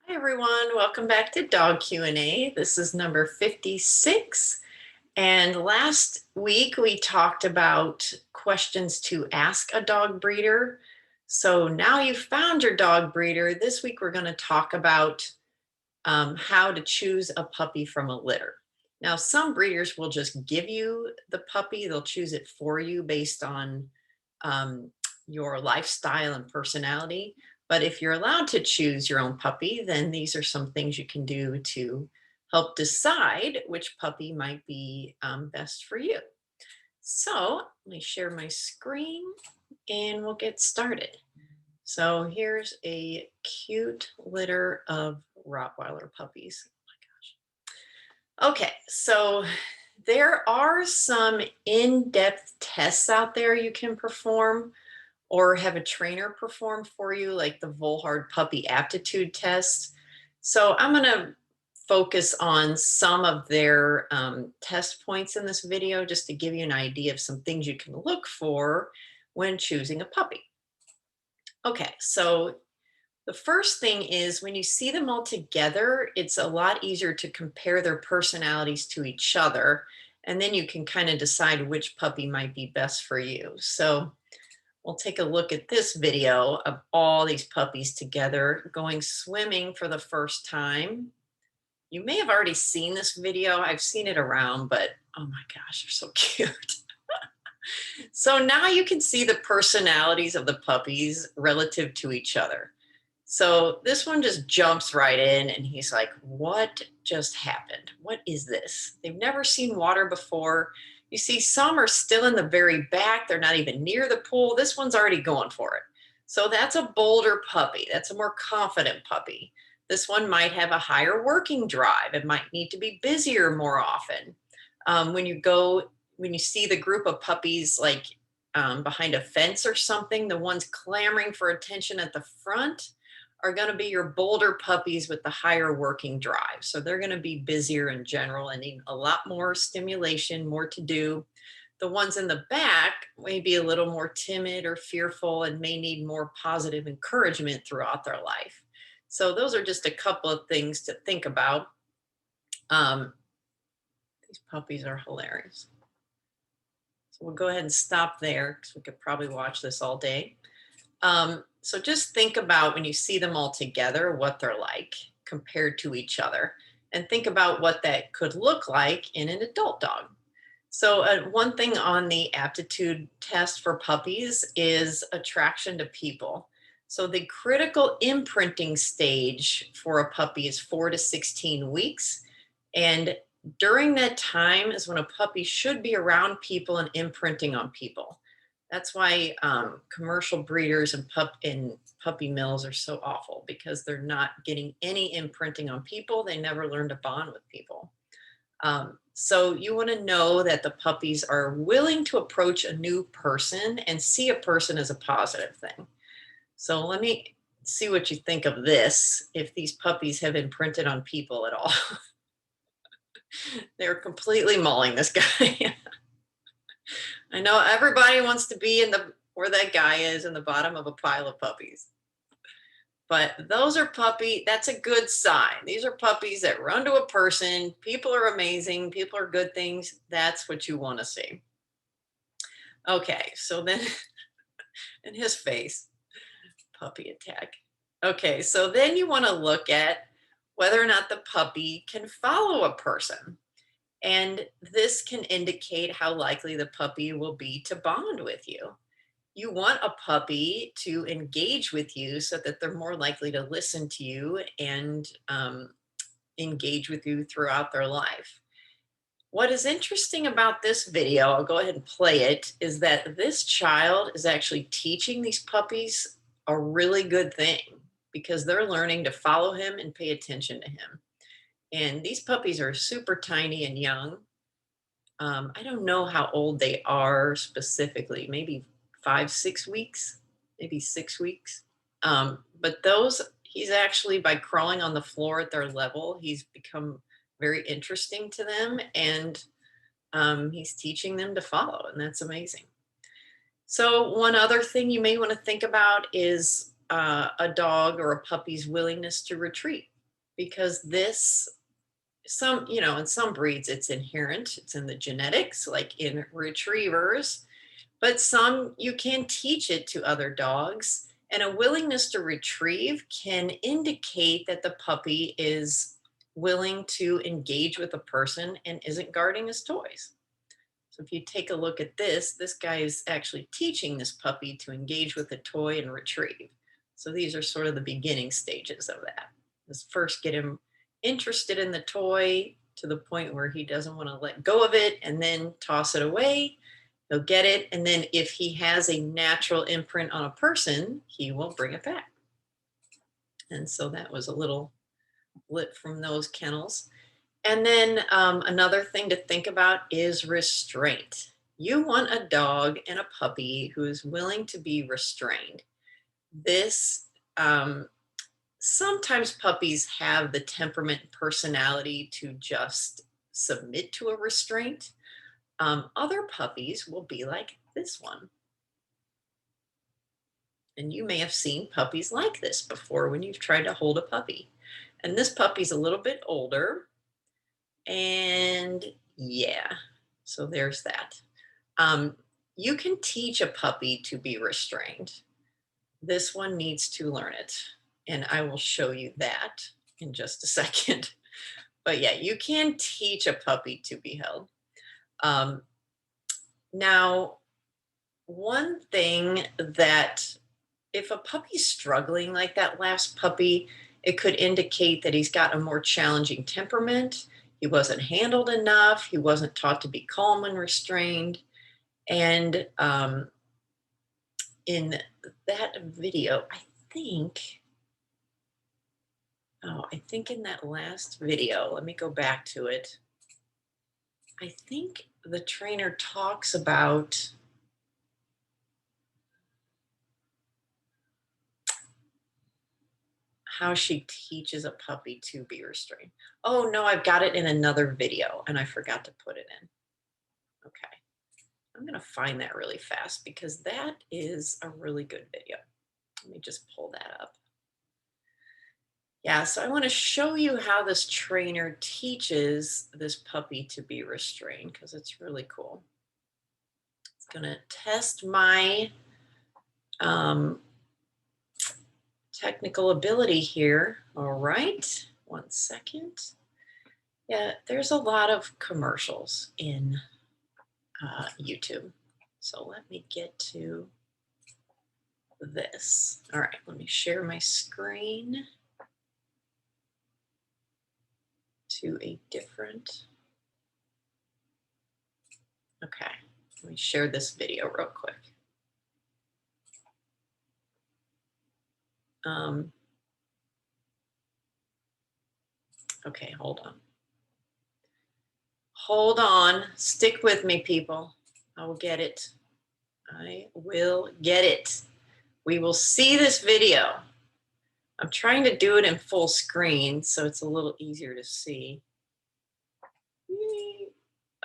Hi everyone, welcome back to Dog Q&A. This is number 56. And last week we talked about questions to ask a dog breeder. So now you've found your dog breeder. This week we're going to talk about how to choose a puppy from a litter. Now some breeders will just give you the puppy. They'll choose it for you based on um, your lifestyle and personality. But if you're allowed to choose your own puppy, then these are some things you can do to help decide which puppy might be best for you. So let me share my screen and we'll get started. So here's a cute litter of Rottweiler puppies. Oh my gosh. Okay, so there are some in-depth tests out there you can perform or have a trainer perform for you, like the Volhard puppy aptitude test. So I'm going to focus on some of their test points in this video just to give you an idea of some things you can look for when choosing a puppy. Okay, so the first thing is when you see them all together, it's a lot easier to compare their personalities to each other. And then you can kind of decide which puppy might be best for you. So we'll take a look at this video of all these puppies together going swimming for the first time. You may have already seen this video. I've seen it around, but oh my gosh, they're so cute. So now you can see the personalities of the puppies relative to each other. So this one just jumps right in and he's like, what just happened? What is this? They've never seen water before. You see some are still in the very back. They're not even near the pool. This one's already going for it. So that's a bolder puppy. That's a more confident puppy. This one might have a higher working drive. It might need to be busier more often. When you see the group of puppies like behind a fence or something, the ones clamoring for attention at the front are going to be your bolder puppies with the higher working drive. So they're going to be busier in general and need a lot more stimulation, more to do. The ones in the back may be a little more timid or fearful and may need more positive encouragement throughout their life. So those are just a couple of things to think about. These puppies are hilarious. So we'll go ahead and stop there because we could probably watch this all day. So just think about when you see them all together, what they're like compared to each other, and think about what that could look like in an adult dog. So one thing on the aptitude test for puppies is attraction to people. So the critical imprinting stage for a puppy is 4 to 16 weeks. And during that time is when a puppy should be around people and imprinting on people. That's why commercial breeders and puppy mills are so awful, because they're not getting any imprinting on people. They never learn to bond with people. So you want to know that the puppies are willing to approach a new person and see a person as a positive thing. So let me see what you think of this, if these puppies have imprinted on people at all. They're completely mauling this guy. I know everybody wants to be in where that guy is in the bottom of a pile of puppies. But that's a good sign. These are puppies that run to a person. People are amazing. People are good things. That's what you want to see. Okay, so then in his face, puppy attack. Okay, so then you want to look at whether or not the puppy can follow a person. And this can indicate how likely the puppy will be to bond with you. You want a puppy to engage with you so that they're more likely to listen to you and engage with you throughout their life. What is interesting about this video, I'll go ahead and play it, is that this child is actually teaching these puppies a really good thing, because they're learning to follow him and pay attention to him. And these puppies are super tiny and young. I don't know how old they are specifically, maybe 5, 6 weeks, maybe 6 weeks. But he's actually, by crawling on the floor at their level, he's become very interesting to them, and he's teaching them to follow, and that's amazing. So one other thing you may want to think about is a dog or a puppy's willingness to retreat. because this, in some breeds it's inherent, it's in the genetics, like in retrievers, but some you can teach it to other dogs. And a willingness to retrieve can indicate that the puppy is willing to engage with a person and isn't guarding his toys. So if you take a look at this guy is actually teaching this puppy to engage with a toy and retrieve. So these are sort of the beginning stages of that. Let's first get him interested in the toy to the point where he doesn't want to let go of it, and then toss it away. He'll get it, and then if he has a natural imprint on a person, he will bring it back. And so that was a little blip from those kennels. And then another thing to think about is restraint. You want a dog and a puppy who is willing to be restrained. This, sometimes puppies have the temperament and personality to just submit to a restraint. Other puppies will be like this one. And you may have seen puppies like this before when you've tried to hold a puppy. And this puppy's a little bit older. And yeah, so there's that. You can teach a puppy to be restrained. This one needs to learn it. And I will show you that in just a second. But yeah, you can teach a puppy to be held. Now, one thing that if a puppy's struggling like that last puppy, it could indicate that he's got a more challenging temperament. He wasn't handled enough. He wasn't taught to be calm and restrained. And in that video, I think in that last video, let me go back to it. I think the trainer talks about how she teaches a puppy to be restrained. Oh no, I've got it in another video and I forgot to put it in. Okay, I'm gonna find that really fast because that is a really good video. Let me just pull that up. Yeah, so I wanna show you how this trainer teaches this puppy to be restrained because it's really cool. It's gonna test my technical ability here. All right, 1 second. Yeah, there's a lot of commercials in YouTube. So let me get to this. All right, let me share my screen to a different. Okay, let me share this video real quick. Okay, hold on. Hold on, stick with me, people. I will get it. I will get it. We will see this video. I'm trying to do it in full screen, so it's a little easier to see.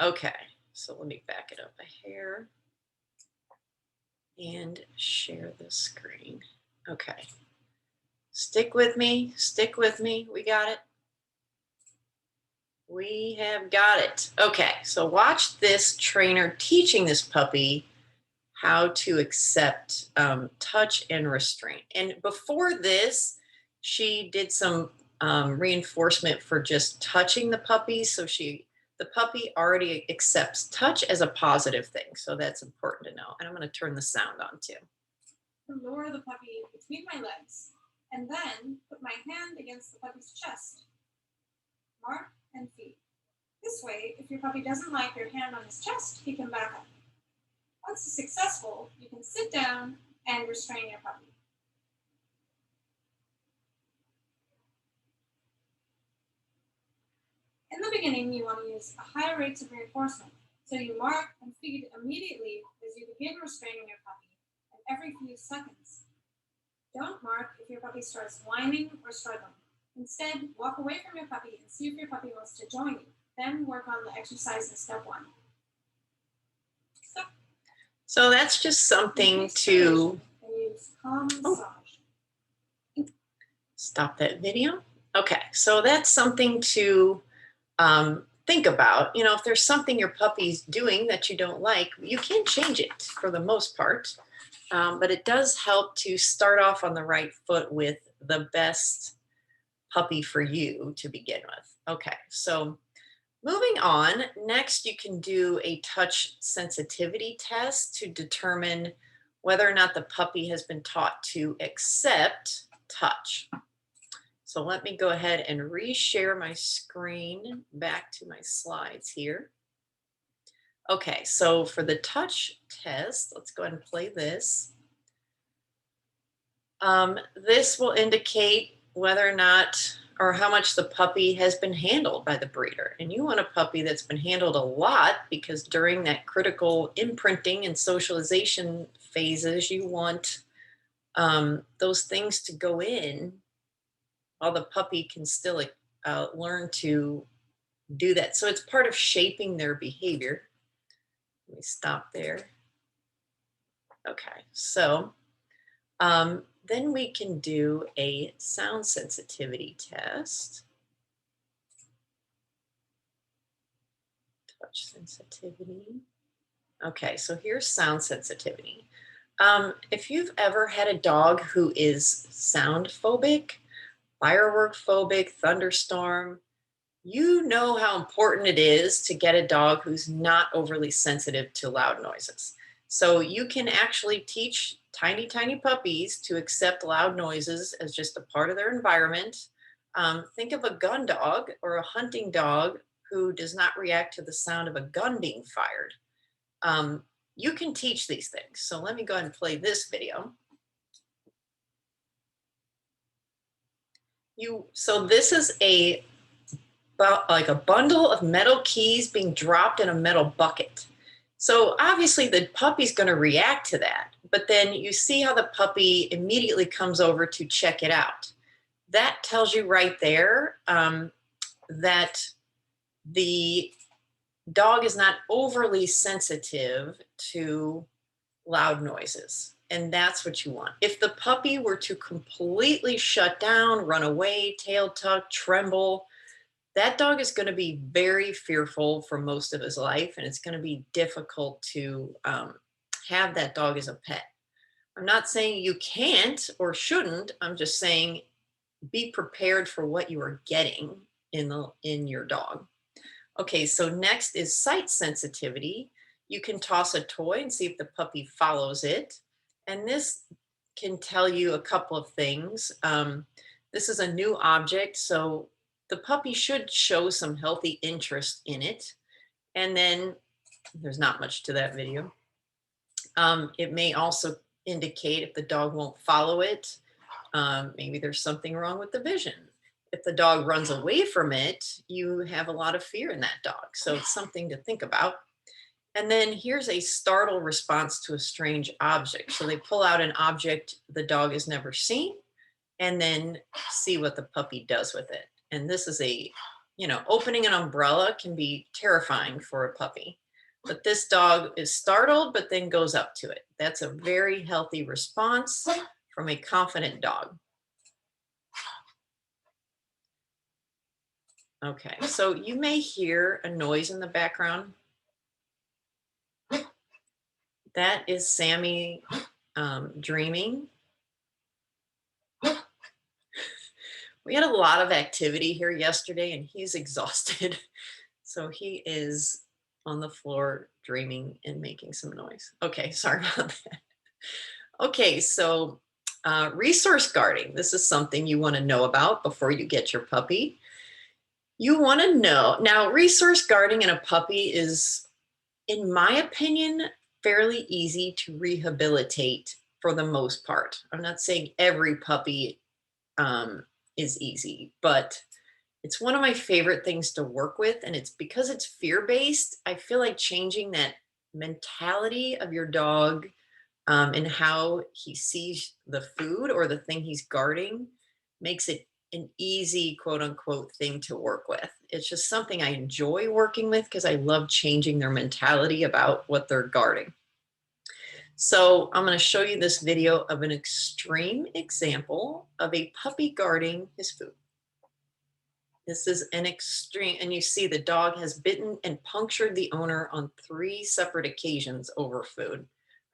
Okay, so let me back it up a hair and share the screen. Okay, stick with me, stick with me. We got it. We have got it. Okay, so watch this trainer teaching this puppy how to accept touch and restraint. And before this, she did some reinforcement for just touching the puppy. So the puppy already accepts touch as a positive thing. So that's important to know. And I'm going to turn the sound on too. Lower the puppy between my legs and then put my hand against the puppy's chest. Mark and feed. This way, if your puppy doesn't like your hand on his chest, he can back up. Once it's successful, you can sit down and restrain your puppy. In the beginning, you want to use higher rates of reinforcement, so you mark and feed immediately as you begin restraining your puppy, and every few seconds. Don't mark if your puppy starts whining or struggling. Instead, walk away from your puppy and see if your puppy wants to join you. Then work on the exercise in step 1. So that's just something to use calm massage. Stop that video. Okay, so that's something to think about. You know, if there's something your puppy's doing that you don't like, you can change it for the most part. But it does help to start off on the right foot with the best puppy for you to begin with. Okay, so moving on, next you can do a touch sensitivity test to determine whether or not the puppy has been taught to accept touch. So let me go ahead and reshare my screen back to my slides here. Okay, so for the touch test, let's go ahead and play this. This will indicate whether or not or how much the puppy has been handled by the breeder. And you want a puppy that's been handled a lot because during that critical imprinting and socialization phases, you want those things to go in while the puppy can still learn to do that. So it's part of shaping their behavior. Let me stop there. Okay, so then we can do a sound sensitivity test. Touch sensitivity. Okay, so here's sound sensitivity. If you've ever had a dog who is sound phobic, firework phobic, thunderstorm, you know how important it is to get a dog who's not overly sensitive to loud noises. So you can actually teach tiny, tiny puppies to accept loud noises as just a part of their environment. Think of a gun dog or a hunting dog who does not react to the sound of a gun being fired. You can teach these things. So let me go ahead and play this video. So this is like a bundle of metal keys being dropped in a metal bucket. So obviously the puppy's going to react to that, but then you see how the puppy immediately comes over to check it out. That tells you right there that the dog is not overly sensitive to loud noises. And that's what you want. If the puppy were to completely shut down, run away, tail tuck, tremble, that dog is going to be very fearful for most of his life, and it's going to be difficult to have that dog as a pet. I'm not saying you can't or shouldn't. I'm just saying be prepared for what you are getting in your dog. Okay, so next is sight sensitivity. You can toss a toy and see if the puppy follows it. And this can tell you a couple of things. This is a new object, so the puppy should show some healthy interest in it. And then there's not much to that video. It may also indicate if the dog won't follow it, maybe there's something wrong with the vision. If the dog runs away from it, you have a lot of fear in that dog. So it's something to think about. And then here's a startle response to a strange object. So they pull out an object the dog has never seen and then see what the puppy does with it. And this is opening an umbrella can be terrifying for a puppy. But this dog is startled, but then goes up to it. That's a very healthy response from a confident dog. Okay, so you may hear a noise in the background. That is Sammy dreaming. We had a lot of activity here yesterday and he's exhausted. So he is on the floor dreaming and making some noise. Okay, sorry about that. Okay, so resource guarding. This is something you want to know about before you get your puppy. You want to know, now resource guarding in a puppy is, in my opinion, fairly easy to rehabilitate for the most part. I'm not saying every puppy is easy, but it's one of my favorite things to work with. And it's because it's fear-based. I feel like changing that mentality of your dog and how he sees the food or the thing he's guarding makes it an easy quote unquote thing to work with. It's just something I enjoy working with because I love changing their mentality about what they're guarding. So I'm going to show you this video of an extreme example of a puppy guarding his food. This is an extreme, and you see the dog has bitten and punctured the owner on 3 separate occasions over food.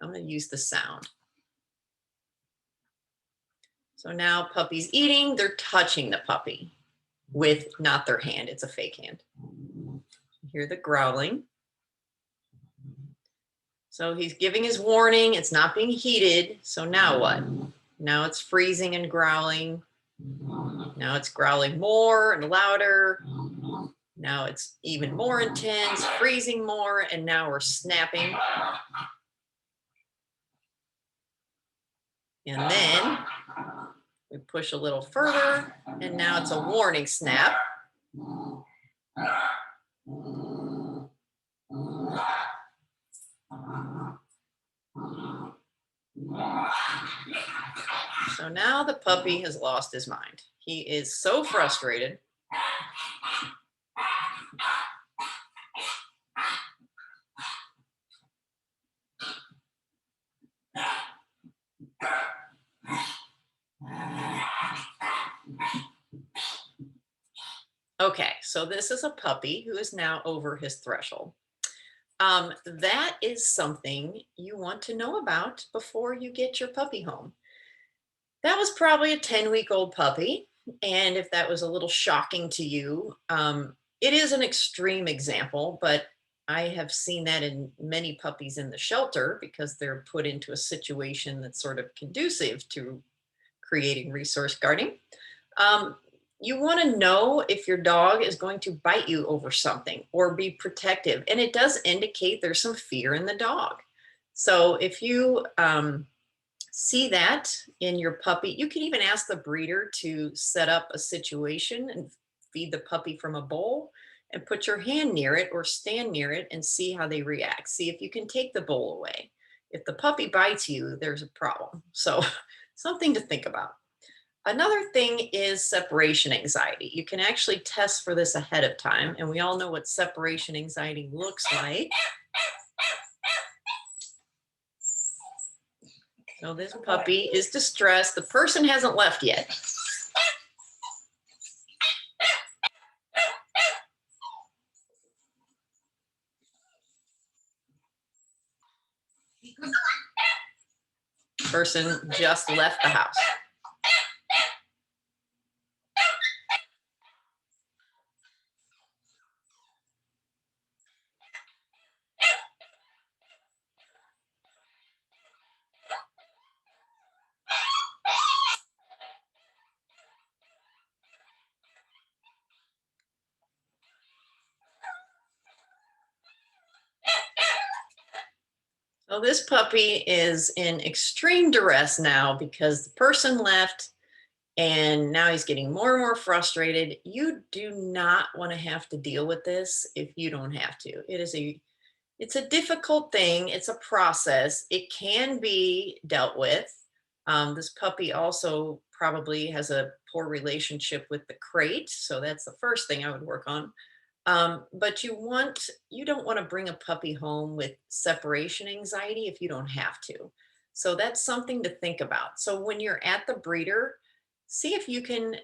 I'm going to use the sound. So now puppy's eating, they're touching the puppy with not their hand, it's a fake hand. You hear the growling. So he's giving his warning, it's not being heated. So now what? Now it's freezing and growling. Now it's growling more and louder. Now it's even more intense, freezing more, and now we're snapping. And then we push a little further, and now it's a warning snap. So now the puppy has lost his mind. He is so frustrated. Okay, so this is a puppy who is now over his threshold. That is something you want to know about before you get your puppy home. That was probably a 10-week-old puppy. And if that was a little shocking to you, it is an extreme example, but I have seen that in many puppies in the shelter because they're put into a situation that's sort of conducive to creating resource guarding. You want to know if your dog is going to bite you over something or be protective. And it does indicate there's some fear in the dog. So if you see that in your puppy, you can even ask the breeder to set up a situation and feed the puppy from a bowl and put your hand near it or stand near it and see how they react. See if you can take the bowl away. If the puppy bites you, there's a problem. So something to think about. Another thing is separation anxiety. You can actually test for this ahead of time, and we all know what separation anxiety looks like. So this puppy is distressed. The person hasn't left yet. Person just left the house. So this puppy is in extreme duress now because the person left and now he's getting more and more frustrated. You do not want to have to deal with this if you don't have to. It's a difficult thing. It's a process. It can be dealt with. This puppy also probably has a poor relationship with the crate. So that's the first thing I would work on. But you don't want to bring a puppy home with separation anxiety if you don't have to. So that's something to think about. So when you're at the breeder, see if you can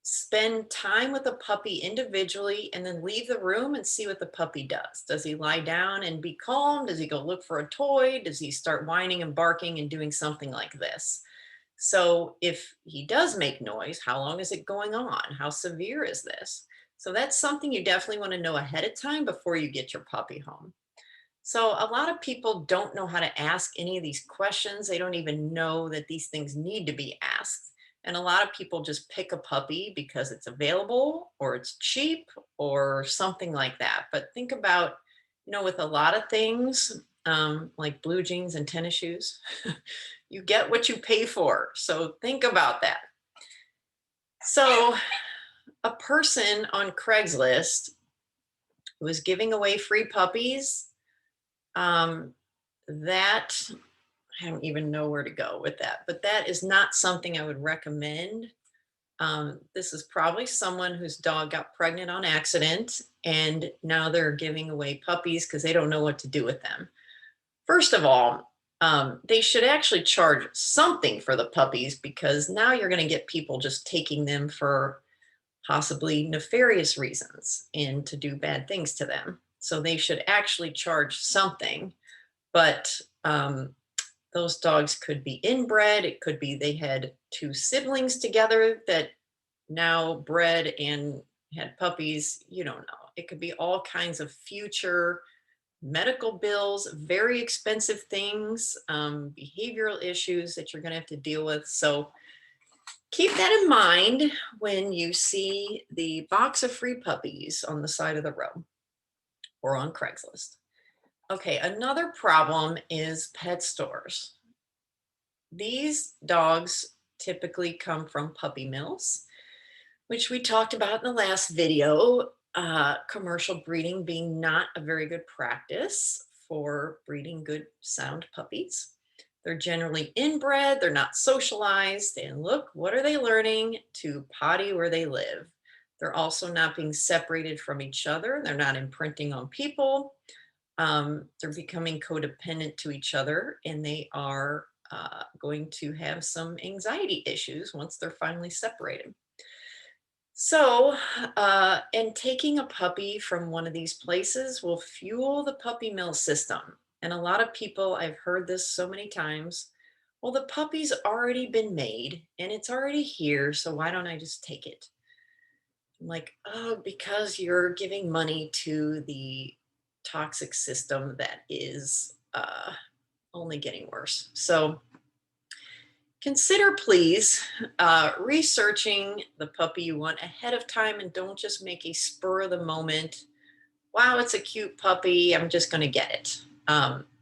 spend time with a puppy individually and then leave the room and see what the puppy does. Does he lie down and be calm? Does he go look for a toy? Does he start whining and barking and doing something like this? So if he does make noise, how long is it going on? How severe is this? So that's something you definitely want to know ahead of time before you get your puppy home. So a lot of people don't know how to ask any of these questions. They don't even know that these things need to be asked. And a lot of people just pick a puppy because it's available or it's cheap or something like that. But think about, with a lot of things like blue jeans and tennis shoes, you get what you pay for. So think about that. So a person on Craigslist was giving away free puppies. That I don't even know where to go with that, but that is not something I would recommend. This is probably someone whose dog got pregnant on accident and now they're giving away puppies because they don't know what to do with them. First of all, they should actually charge something for the puppies because now you're going to get people just taking them for possibly nefarious reasons and to do bad things to them. So they should actually charge something. But those dogs could be inbred. It could be they had two siblings together that now bred and had puppies. You don't know. It could be all kinds of future medical bills, very expensive things, behavioral issues that you're going to have to deal with. So keep that in mind when you see the box of free puppies on the side of the road or on Craigslist. Okay, another problem is pet stores. These dogs typically come from puppy mills, which we talked about in the last video. Commercial breeding being not a very good practice for breeding good, sound puppies. They're generally inbred, they're not socialized, and look, what are they learning? To potty where they live. They're also not being separated from each other. They're not imprinting on people. They're becoming codependent to each other, and they are going to have some anxiety issues once they're finally separated. So, and taking a puppy from one of these places will fuel the puppy mill system. And a lot of people, I've heard this so many times, well, the puppy's already been made and it's already here, so why don't I just take it? I'm like, oh, because you're giving money to the toxic system that is only getting worse. So consider, please, researching the puppy you want ahead of time, and don't just make a spur of the moment, wow, it's a cute puppy, I'm just going to get it.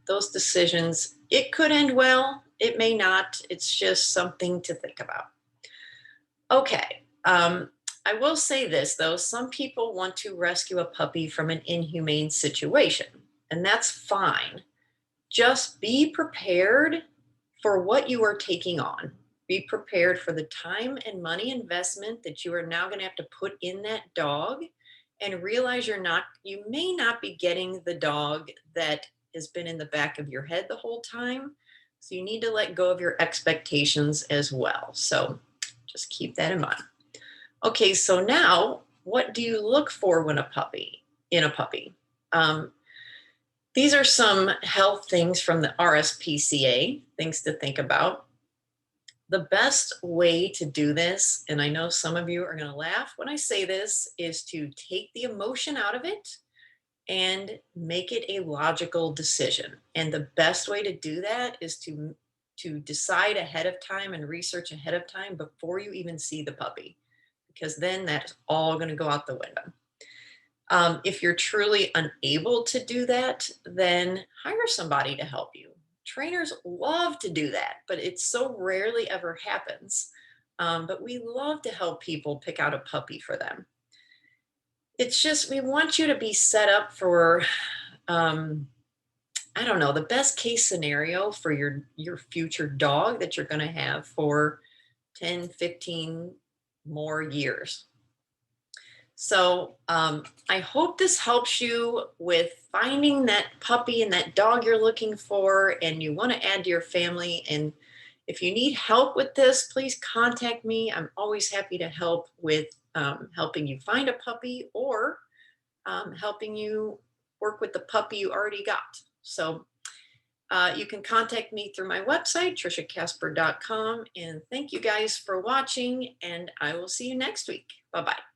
Those decisions, it could end well, it may not. It's just something to think about. Okay. I will say this, though. Some people want to rescue a puppy from an inhumane situation, and that's fine. Just be prepared for what you are taking on. Be prepared for the time and money investment that you are now going to have to put in that dog, and realize you may not be getting the dog that has been in the back of your head the whole time. So you need to let go of your expectations as well. So just keep that in mind. Okay, so now what do you look for in a puppy? Um, these are some health things from the RSPCA, things to think about. The best way to do this, and I know some of you are going to laugh when I say this, is to take the emotion out of it and make it a logical decision. And the best way to do that is to decide ahead of time and research ahead of time before you even see the puppy, because then that's all going to go out the window. If you're truly unable to do that, then hire somebody to help you. Trainers love to do that, but it so rarely ever happens. But we love to help people pick out a puppy for them. It's just, we want you to be set up for, I don't know, the best case scenario for your future dog that you're going to have for 10, 15 more years. So I hope this helps you with finding that puppy and that dog you're looking for and you want to add to your family. And if you need help with this, please contact me. I'm always happy to help with helping you find a puppy, or helping you work with the puppy you already got. So you can contact me through my website, triciacasper.com. And thank you guys for watching, and I will see you next week. Bye-bye.